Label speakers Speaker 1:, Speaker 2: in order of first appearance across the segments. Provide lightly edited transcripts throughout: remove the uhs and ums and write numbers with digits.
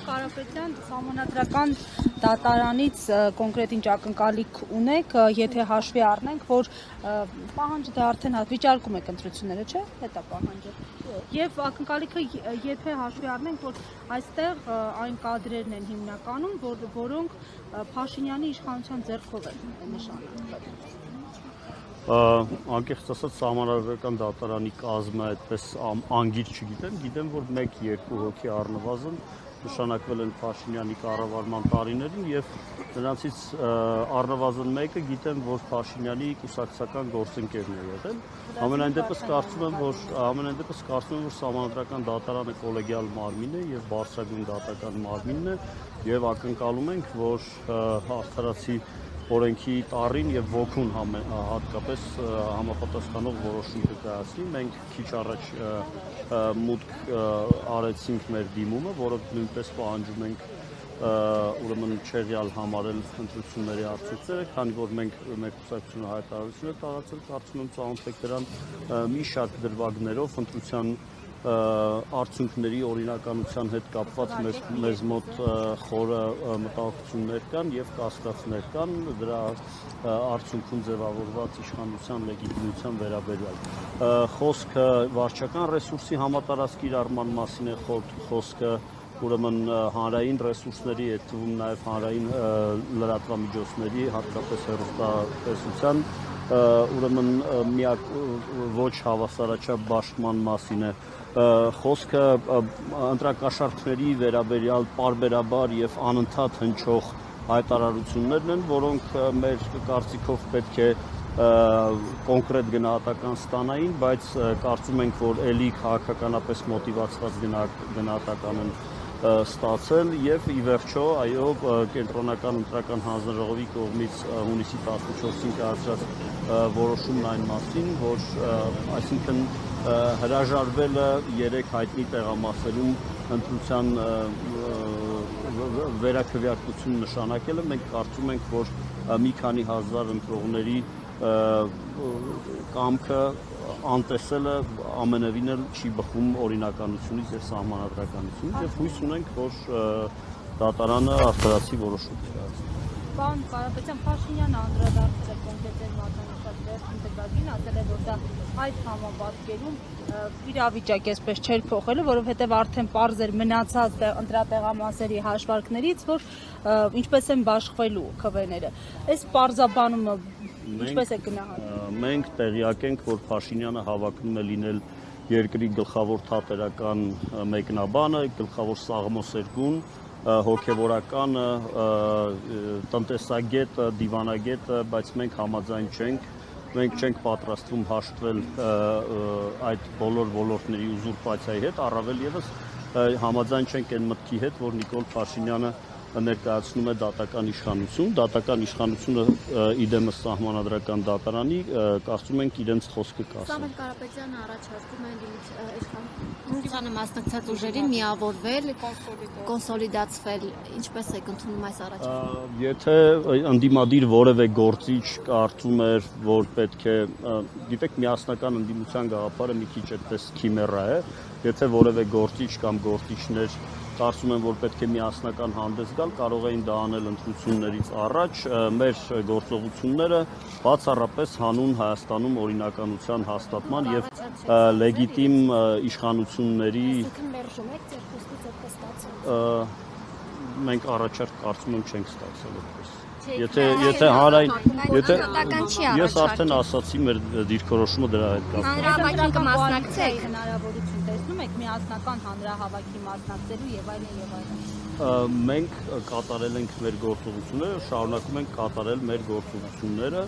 Speaker 1: Կարապետյան, Սահմանադրական դատարանից կոնկրետ ինչ ակնկալիք ունեք, եթե հաշվի առնենք, որ պահանջը դե արդեն վիճարկում եք ընտրությունները, չէ՞, հետ է պահանջը։ Եվ ակնկալիքը եթե հաշվի առնենք, որ այստեղ այն կադրերն են հիմնականում, որոնք Փաշինյանի իշխանության ձեռքով են նշանակվել։
Speaker 2: Անկեղծ ասած Սահմանադրական դատարանի կազմը այդպես անգիր չգիտեմ, գիտեմ, որ 1-2 հոգի առնվազն նշանակվել են Փաշինյանի կառավարման տարիներին եւ նրանցից առնվազն մեկը գիտեմ, որ Փաշինյանի կուսակցական գործընկերն է եղել։ Ամենայն դեպս կարծում եմ, որ Սահմանադրական դատարանը կոլեգիալ մարմին է եւ բարձրագույն դատական մարմինն է եւ ակնկալում ենք, որ արդարացի օրենքի տառին եւ ոգուն հատկապես համապատասխանող որոշում կկայացնի։ Մենք քիչ առաջ մուտք արեցինք մեր դիմումը, որը նույնպես պահանջում ենք ուրեմն չեղյալ համարել ընտրությունների արդյունքները, քանի որ մենք մեր կուսակցությունը հայտարարություն է տարածել, կարծում եմ ծանոթ եք դրան մի շարք դրվագներով ընտրության արդյունքների օրինականության հետ կապված մեզ մոտ խորը մտահոգություններ կան եւ կասկածներ կան դրա արդյունքում ձևավորված իշխանության լեգիտիմության վերաբերյալ։ Խոսքը վարչական ռեսուրսի համատարած կիրառման մասին է, խոսքը ուրեմն հանրային ռեսուրսների, այդ թվում նաեւ հանրային լրատվամիջոցների, հատկապես հեռուստատեսության ուրեմն միակ ոչ հավասարաչափ բաշխման մասին է։ Խոսքը ընտրակաշառքների վերաբերյալ պարբերաբար եւ անընդհատ հնչող հայտարարություններն են, որոնք մեր կարծիքով պետք է կոնկրետ գնահատական ստանային, բայց կարծում ենք, որ ելի քաղաքականապես մոտիվացված գնահատական են ստացել եւ ի վերջո այո կենտրոնական ընտրական հանձնաժողովի կողմից հունիսի 14-ին կայացրած որոշումն այն մասին, որ այսինքն հրաժարվելը 3 հայտնի տեղամասերում ընտրության վերաքվեարկություն նշանակելը մենք կարծում ենք, որ մի քանի հազար ընտրողների կամքը անտեսելը ամենևին էլ չի բխում օրինականությունից եւ սահմանադրականությունից եւ հույս ունենք, որ դատարանը արդարացի որոշում կայացնի։
Speaker 1: Պարոն Կարապետյան, Փաշինյանը անդրադարձել է կոնկրետ մատնանշած վերջին դեպքին, ասել է, որ դա այդ համապատկերում իրավիճակի այսպես չէր փոխելու, որովհետև արդեն պարզ էր մնացած ընտրատեղամասերի հաշվարկներից, որ ինչպես են բաշխվելու ԿՎՆ-ները։ Այս պարզաբանումը ինչպես է գնահատվում։
Speaker 2: Մենք տեղյակ ենք, որ Փաշինյանը հավակնում է լինել երկրի գլխավոր թատերական մեկնաբանը, գլխավոր սաղմոսերգուն, հոգևորականը, տնտեսագետը, դիվանագետը, բայց մենք համաձայն չենք, մենք չենք պատրաստվում հաշտվել այդ բոլոր ոլորտների ուզուրպացիայի հետ, առավել եւս համաձայն չենք այն մտքի հետ, որ Նիկոլ Փաշինյանը ներկայացնում է դատական իշխանությունը իդեմս Սահմանադրական դատարանի, կարծում ենք իրենց խոսքը կասեն։
Speaker 3: Սամվել Կարապետյանը առաջարկում է իշխանությանը մասնակցած ուժերին միավորվել, կոնսոլիդացվել, ինչպես եք ընդունում այս առաջարկը։
Speaker 2: Եթե ընդդիմադիր որևէ գործիչ կարծում էր, որ պետք է, գիտեք, միասնական ընդդիմության գաղափարը մի քիչ այդպես քիմերա է, եթե որևէ գործիչ կամ գործիչներ կարծում եմ, որ պետք է միասնական հանդես գալ, կարող էին դա անել ընտրություններից առաջ, մեր գործողությունները բացառապես հանուն Հայաստանում օրինականության հաստատման եւ լեգիտիմ իշխանությունների մենք առաջարկ կարծում եմ չենք ստացել այդպես։ Եթե ես արդեն ասացի մեր դիրքորոշումը դրա հետ կապված։
Speaker 1: Հանրահավաքին կմասնակցեք, հնարավորություն տեսնում եք միասնական հանրահավաքի մասնակցելու եւ այլն եւ այլն։
Speaker 2: Մենք կատարել ենք մեր գործողությունները, շարունակում ենք կատարել մեր գործողությունները,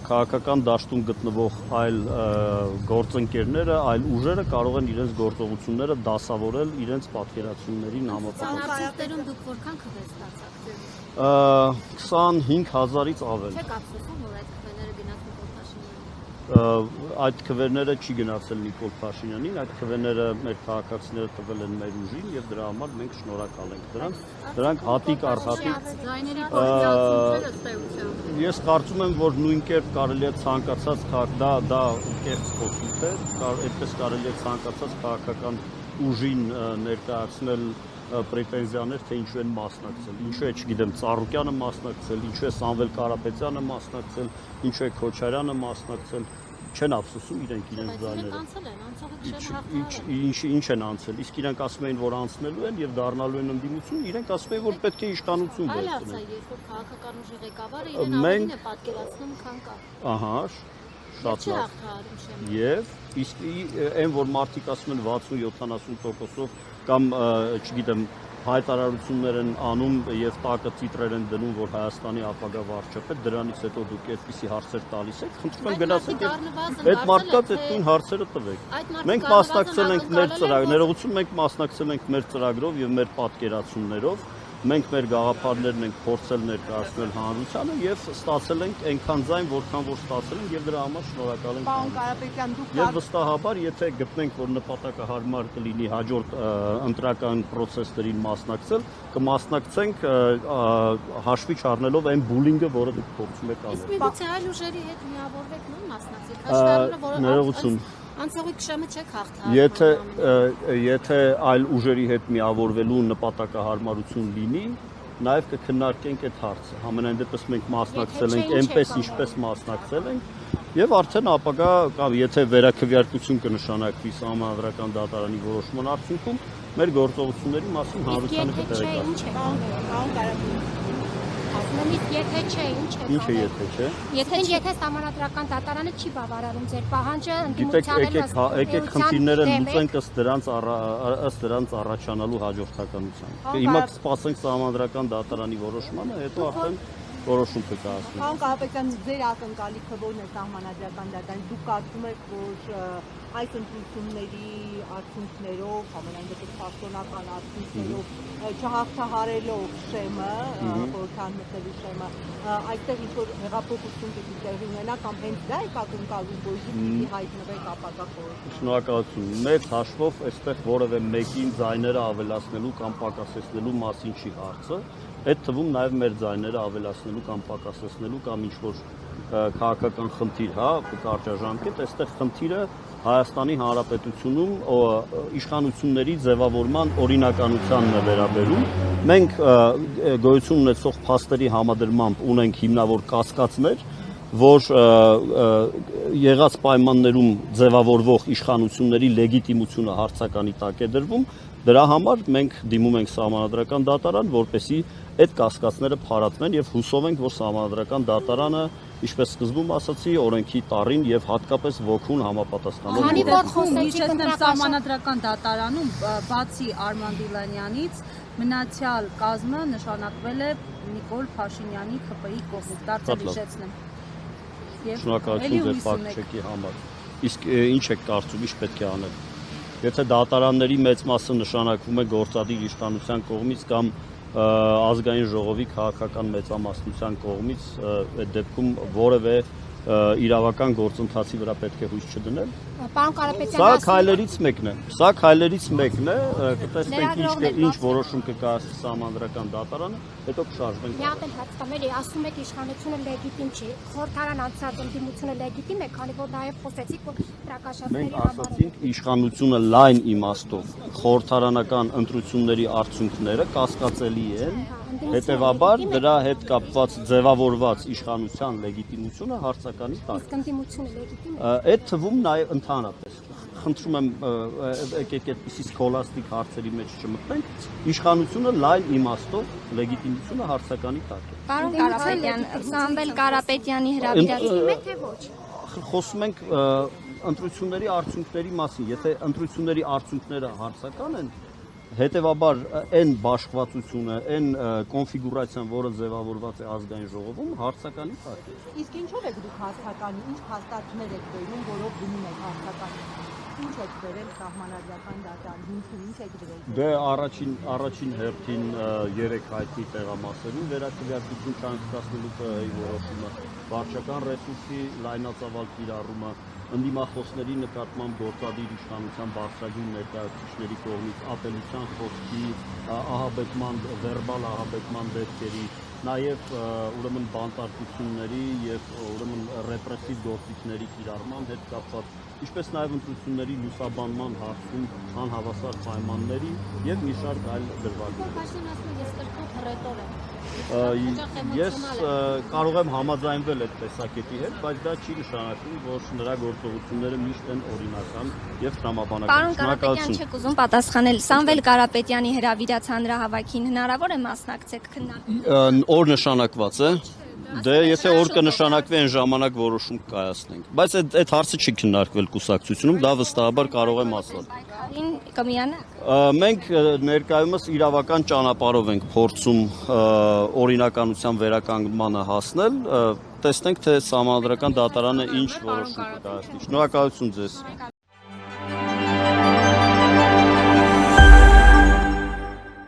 Speaker 2: քաղաքական դաշտում գտնվող այլ գործընկերները, այլ ուժերը կարող են իրենց գործողությունները դասավորել իրենց պատկերացումներին համապատասխան։
Speaker 3: Հարցերում դուք որքան քվե ստացաք։
Speaker 2: 25,000-ից ավել։
Speaker 3: Չեք ափսոսում, որ այդ քվեները գնացել Նիկոլ Փաշինյանին։
Speaker 2: Այդ քվեները չի գնացել Նիկոլ Փաշինյանին, այդ քվեները մեր քաղաքացիները տվել են մեր ուժին եւ դրա համար մենք շնորհակալ ենք դրանք հատիկ առ հատիկ։ Ես կարծում եմ, որ նույն կերպ կարելի է ցանկացած դա կեղծ խոսք է, այդպես կարելի է ցանկացած քաղաքական ուժին ներկայացնել պրետենզիաներ, թե ինչու են մասնակցել, ինչու է, չգիտեմ, Ծառուկյանը մասնակցել, ինչու է Սամվել Կարապետյանը մասնակցել, ինչու է Քոչարյանը մասնակցել, չեն ափսոսում իրենք իրենց ձայները։ Ինչ են անցել, իսկ իրենք ասում էին, որ անցնելու են եւ դառնալու են ընդդիմություն, իրենք ասում էին, որ պետք է իշխանություն վերցնեն։
Speaker 3: Այլ երբ որ քաղաքական ուժի ղեկավարը իրեն ավելին է պատկերացնում, քան կա։
Speaker 2: Ահա, շատ լավ։ Եվ իսկ այն որ մարդիկ ասում են 60-70%-ով կամ չգիտեմ հայտարարություններ են անում եւ տակը տիտրեր են դնում, որ Հայաստանի ապագա վարչապետ, դրանից հետո դուք այդպիսի հարցեր տալիս եք, խնդրում եմ գնացեք այդ մարդկանց այդ նույն հարցերը տվեք։ Մենք մասնակցել ենք մեր ծրագրով, ներողություն, մենք մասնակցել ենք մեր ծրագրով եւ մեր պատկերացումներով, մենք մեր գաղափարներն ենք փորձել ներկայացնել հանրությանը եւ ստացել ենք այնքան ձայն, որքան որ ստացել ենք եւ դրա համար շնորհակալ ենք։
Speaker 4: Պարոն Կարապետյան, դուք
Speaker 2: Եվ վստահաբար, եթե գտնենք, որ նպատակը հարմար կլինի հաջորդ ընտրական process-երին մասնակցել, կմասնակցենք հաշվի չառնելով այն բուլինգը, որը դուք փորձում եք անել։
Speaker 3: Իսկ միգուցե այլ ուժերի հետ միավորվեք, նույն մասնակցեք, հաշվառումը, որը անցողիկ շեմը չեք հաղթահարում։
Speaker 2: Եթե այլ ուժերի հետ միավորվելու նպատակահարմարություն լինի, նաև կքննարկենք այդ հարցը։ Համենայն դեպս մենք մասնակցել ենք այնպես, ինչպես մասնակցել ենք, եւ արդեն ապագա կամ եթե վերաքվեարկություն կնշանակվի Սահմանադրական դատարանի որոշման արդյունքում, մեր գործողությունների մասին հանրությանը կտեղեկացվի։
Speaker 4: Պարոն Կարապետյան,
Speaker 3: Ասում եթե չէ, ինչ է։
Speaker 2: Ինչ է եթե չէ։
Speaker 3: Եթե Սահմանադրական դատարանը չի բավարարում ձեր պահանջը,
Speaker 2: Գիտեք, եկեք խնդիրները լուծենք ըստ դրանց առաջանալու հաջորդականության։ Հիմա կսպասենք Սահմանադրական դատարանի որոշմանը, հետո արդեն որոշում կկայացնենք։
Speaker 4: Պարոն Կարապետյան, ձեր ակնկալիքը ո՞րն է Սահմանադրական դատարանի։ Դուք կարծում եք, որ այս ընտրությունների արդյունքներով, համենայն դեպս պաշտոնական արդյունքներով չհաղթահարելով շեմը, խորհրդան մտնելու շեմը, այստեղ ինչ-որ հեղափոխություն պիտի տեղի ունենա կամ հենց դա եք ակնկալում, որ դուք պիտի հայտնվեք ապագա խորհրդում։
Speaker 2: Շնորհակալություն։ Մեծ հաշվով այստեղ որևէ մեկին ձայները ավելացնելու կամ պակասեցնելու մասին չի հարցը։ Այդ թվում նաև մեր ձայները ավելացնելու կամ պակասեցնելու կամ ինչ-որ քաղաքական խնդիր, հա, կարճաժամկետ, այստեղ խնդիրը Հայաստանի Հանրապետությունում իշխանությունների ձևավորման օրինականությանն է վերաբերում։ Մենք գոյություն ունեցող փաստերի համադրմամբ ունենք հիմնավոր կասկածներ, որ եղած պայմաններում ձևավորվող իշխանությունների լեգիտիմությունը հարցականի տակ է դրվում։ Դրա համար մենք դիմում ենք Սահմանադրական դատարան, որպեսզի այդ կասկածները փարատվեն եւ հուսով ենք, որ Սահմանադրական դատարանը, ինչպես սկզբում ասացի, օրենքի տառին եւ հատկապես ոգուն համապատասխանող։
Speaker 1: Քանի որ խոսեցիք Սահմանադրական դատարանում, բացի Արման Դիլանյանից, մնացյալ կազմը նշանակվել է Նիկոլ Փաշինյանի ԽՊԻ կողմից, դարձել հիշեցնեմ։
Speaker 2: Շնորհակալություն ձեր պատկերքի համար։ Իսկ ինչ եք կարծում, ինչ պետք է անել։ Եթե դատարանների մեծ մասը նշանակվում է գործադիր իշխանության կողմից կամ ազգային ժողովի քաղաքական մեծամասնության կողմից, այդ դեպքում որևէ իրավական գործընթացի վրա պետք է հույս չդնել։
Speaker 3: Պարոն Կարապետյան,
Speaker 2: Սա քայլերից մեկն է։ Սա քայլերից մեկն է, կտեսնենք ինչ որոշում կկայացնի Սահմանադրական դատարանը, հետո կշարժվենք։
Speaker 5: Մի հատ էլ հարց կա, մերի ասում եք իշխանությունը լեգիտիմ չի, խորհրդարան անցած ընդդիմությունը լեգիտիմ է, քանի որ նաև խոսեցիք, որ հրակաշատների
Speaker 2: Մենք ասացինք իշխանությունը լայն իմաստով խորհրդարանական ընտրությունների արդյունքները կասկածելի են, հետևաբար դրա հետ կապված ձևավորված իշխանության լեգիտիմությունը հարցականի տակ։
Speaker 5: Իսկ ընդդիմությունը լեգիտիմ է։
Speaker 2: Այդ թվում նաև ընդհանրապես խնդրում եմ եկեք այդպիսի սքոլաստիկ հարցերի մեջ չմտնենք, իշխանությունը լայն իմաստով լեգիտիմությունը հարցականի տակ է։
Speaker 5: Պարոն Կարապետյան, Սամվել Կարապետյանի հրավիրածին է թե ոչ։
Speaker 2: Խոսում ենք ընտրությունների արդյունքների մասին, եթե ընտրությունների արդյունքները հարցական են, հետևաբար այն բաշխվածությունը, այն կոնֆիգուրացիան, որը ձևավորված է ազգային ժողովում, հարցականի տակ է։
Speaker 4: Իսկ ինչով եք դուք հարցականի, ինչ հաստատներ եք վերում, որով դնում եք հարցականի։ Ինչ եք վերել Սահմանադրական դատարան, ինչ եք դրել։
Speaker 2: Դե առաջին հերթին 3 հայտնի տեղամասերում վերաքվեարկություն չանցկացնելու ՊՀ-ի որոշումը, վարչական ռեսուրսի լայնածավալ կիրառումը, ընդդիմախոսների նկատմամբ գործադիր իշխանության բարձրագույն ներկայացուցիչների կողմից ատելության խոսքի, ահաբեկման, վերբալ ահաբեկման դեպքերի, նաև ուրեմն բանտարկությունների եւ ուրեմն ռեպրեսիվ գործիքների կիրառման հետ կապված ինչպես նաև ընտրությունների լուսաբանման հարցում անհավասար պայմանների եւ մի շարք այլ դրվագներ։
Speaker 3: Փաշինյանն ասում է, ես կրկոտ հռետոր եմ։
Speaker 2: Ես կարող եմ համաձայնվել այդ տեսակետի հետ, բայց դա չի նշանակում, որ նրա գործողությունները միշտ են օրինական եւ տրամաբանական։
Speaker 5: Պարոն Կարապետյան, չեք ուզում պատասխանել Սամվել Կարապետյանի հրավիրած հանրահավաքին հնարավոր է մասնակցեք քննարկում։
Speaker 2: Օր նշանակված է։ Դե եթե օր կնշանակվի այն ժամանակ որոշում կայացնենք։ Բայց այդ հարցը չի քննարկվել կուսակցությունում, դա վստահաբար կարող եմ ասել։
Speaker 5: Պայքարին կմիանաք։
Speaker 2: Մենք ներկայումս իրավական ճանապարհով ենք փորձում օրինականության վերականգնմանը հասնել, տեսնենք թե Սահմանադրական դատարանը ինչ որոշում կկայացնի։ Շնորհակալություն ձեզ։